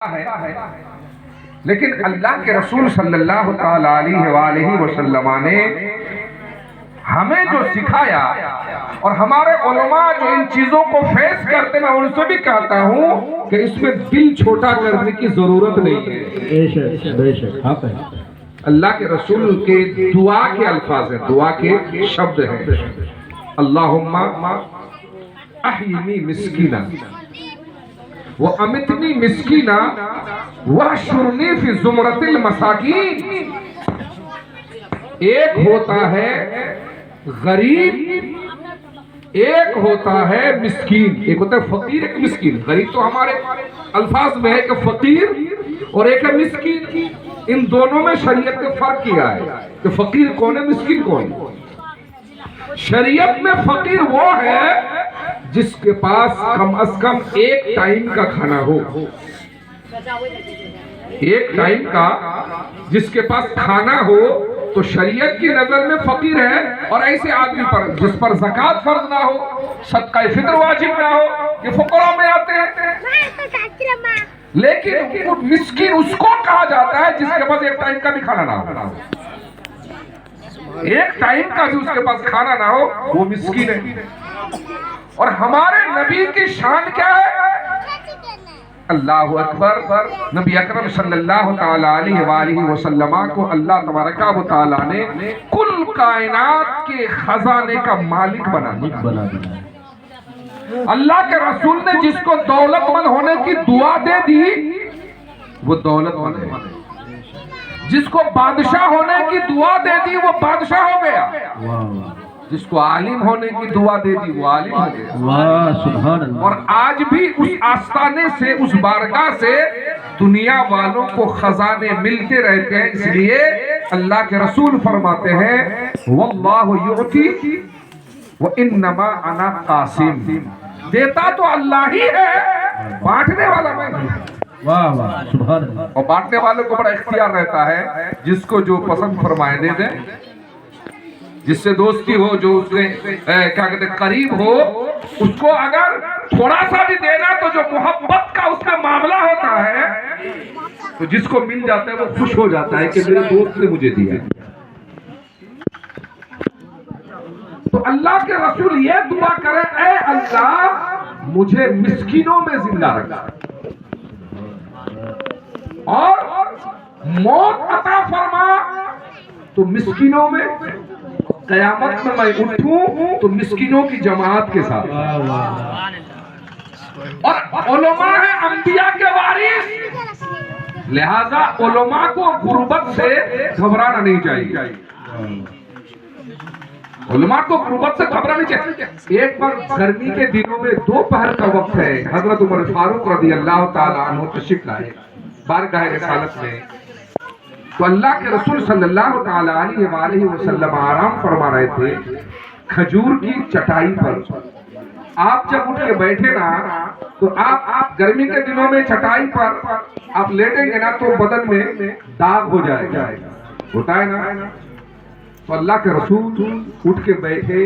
ہے لیکن اللہ کے رسول صلی اللہ تعالیٰ علیہ وآلہ وسلم نے ہمیں جو سکھایا اور ہمارے علماء جو ان چیزوں کو فیس کرتے ہیں، میں ان سے بھی کہتا ہوں کہ اس میں دل چھوٹا کرنے کی ضرورت نہیں ہے۔ بے شک حق ہے۔ اللہ کے رسول کے دعا کے الفاظ ہیں، دعا کے شبد ہیں، اللہم احیینی مسکینا وَأَمِتْنِي مِسْكِينًا وَاحْشُرْنِي فِي زُمْرَةِ الْمَسَاكِينَ۔ ایک ہوتا ہے غریب، ایک ہوتا ہے مسکین، ایک ہوتا ہے فقیر، ایک مسکین۔ غریب تو ہمارے الفاظ میں ہے کہ فقیر، اور ایک ہے مسکین۔ ان دونوں میں شریعت نے فرق کیا ہے کہ فقیر کون ہے، مسکین کون ہے۔ شریعت میں فقیر وہ ہے جس کے پاس کم از کم ایک ٹائم کا کھانا ہو، ایک ٹائم کا جس کے پاس کھانا ہو تو شریعت کی نظر میں فقیر ہے۔ اور ایسے آدمی پر جس پر زکوٰۃ فرض نہ ہو، صدقہ فطر واجب نہ ہو، یہ فقراء میں آتے ہیں۔ لیکن مسکین اس کو کہا جاتا ہے جس کے پاس ایک ٹائم کا بھی کھانا نہ ہو، ایک ٹائم کا بھی اس کے پاس کھانا نہ ہو، وہ مسکین ہے۔ اور ہمارے نبی کی شان کیا ہے؟ اللہ اکبر۔ نبی اکرم صلی اللہ تعالیٰ علیہ وآلہ وسلم کو اللہ تبارک و تعالیٰ نے کل کائنات کے خزانے کا مالک بنا دیا۔ اللہ کے رسول نے جس کو دولت مند ہونے کی دعا دے دی وہ دولت مند ہے، جس کو بادشاہ ہونے کی دعا دے دی وہ بادشاہ ہو گیا، جس کو عالم ہونے کی دعا دے دی وہ عالم ہو گیا۔ اور آج بھی اس آستانے سے، اس بارگاہ سے دنیا والوں کو خزانے ملتے رہتے ہیں۔ اس لیے اللہ کے رسول فرماتے ہیں واللہ یعطی وانما انا قاسم، دیتا تو اللہ ہی ہے، بانٹنے والا میں واہ واہ سبحان اللہ۔ اور بانٹنے والوں کو بڑا اختیار رہتا ہے، جس کو جو پسند فرمائے دے دیں، جس سے دوستی ہو، جو اس سے کیا کہتے ہیں قریب ہو، اس کو اگر تھوڑا سا بھی دینا تو جو محبت کا اس کا معاملہ ہوتا ہے تو جس کو مل جاتا ہے وہ خوش ہو جاتا ہے کہ میرے دوست نے مجھے دیا۔ تو اللہ کے رسول یہ دعا کرے، اے اللہ مجھے مسکینوں میں زندہ رکھا اور موت عطا فرما تو مسکینوں میں، قیامت میں میں اٹھوں تو مسکینوں کی جماعت کے ساتھ۔ اور علماء ہیں انبیاء کے وارث، لہذا علماء کو غربت سے گھبرانا نہیں چاہیے، علماء کو غربت سے گھبرانا چاہیے۔ ایک بار گرمی کے دنوں میں دوپہر کا وقت ہے، حضرت عمر فاروق رضی اللہ تعالیٰ عنہ تشریف لائے بارگاہ رسالت میں، تو اللہ کے رسول صلی اللہ تعالیٰ علیہ وآلہ وسلم آرام فرما رہے تھے کھجور کی چٹائی پر۔ آپ جب اٹھ کے بیٹھے نا تو آپ گرمی کے دنوں میں چٹائی پر آپ لیٹیں گے نا تو بدن میں داغ ہو جائے گا، ہوتا ہے نا۔ تو اللہ کے رسول اٹھ کے بیٹھے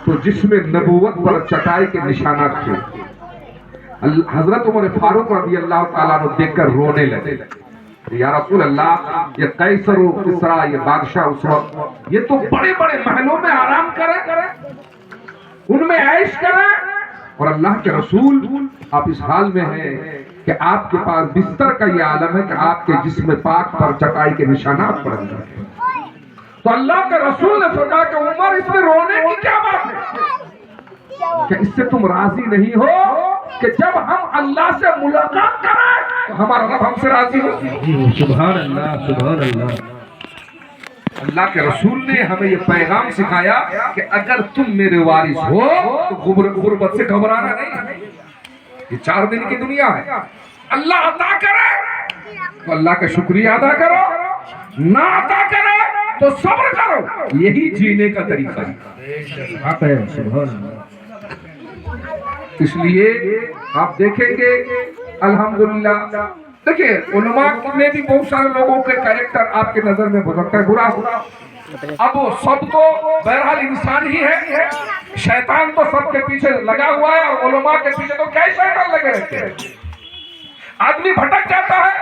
تو جسم نبوت پر چٹائی کے نشانات تھے۔ حضرت عمر فاروق رضی اللہ تعالیٰ عنہ دیکھ کر رونے لگے، یا رسول اللہ یہ قیصر و کسریٰ، یہ بادشاہ اس وقت یہ تو بڑے بڑے محلوں میں آرام کریں، ان میں عیش کریں، اور اللہ کے رسول آپ اس حال میں ہیں کہ آپ کے پاس بستر کا یہ عالم ہے کہ آپ کے جسم پاک پر چٹائی کے نشانات پڑ گئے۔ تو اللہ کے رسول نے فرمایا کہ عمر اس میں رونے کی کیا بات ہے، کہ اس سے تم راضی نہیں ہو کہ جب ہم اللہ سے ملاقات کریں تو ہمارا رب ہم سے راضی ہو۔ سبحان اللہ سبحان اللہ۔ اللہ کے رسول نے ہمیں یہ پیغام سکھایا کہ اگر تم میرے وارث ہو تو غربت سے گھبرانا نہیں۔ یہ 4 دن کی دنیا ہے، اللہ عطا کرے تو اللہ کا شکریہ ادا کرو، نہ عطا کرے تو صبر کرو، یہی جینے کا طریقہ ہے۔ سبحان اللہ۔ اس لیے آپ دیکھیں گے الحمدللہ، دیکھیں علماء میں بھی بہت سارے لوگوں کے کریکٹر آپ کے نظر میں ہو سکتا ہے برا ہوا، اب وہ سب تو بہرحال انسان ہی ہے، شیطان تو سب کے پیچھے لگا ہوا ہے، اور علماء کے پیچھے تو کئی شیطان لگے رہتے ہیں۔ آدمی بھٹک جاتا ہے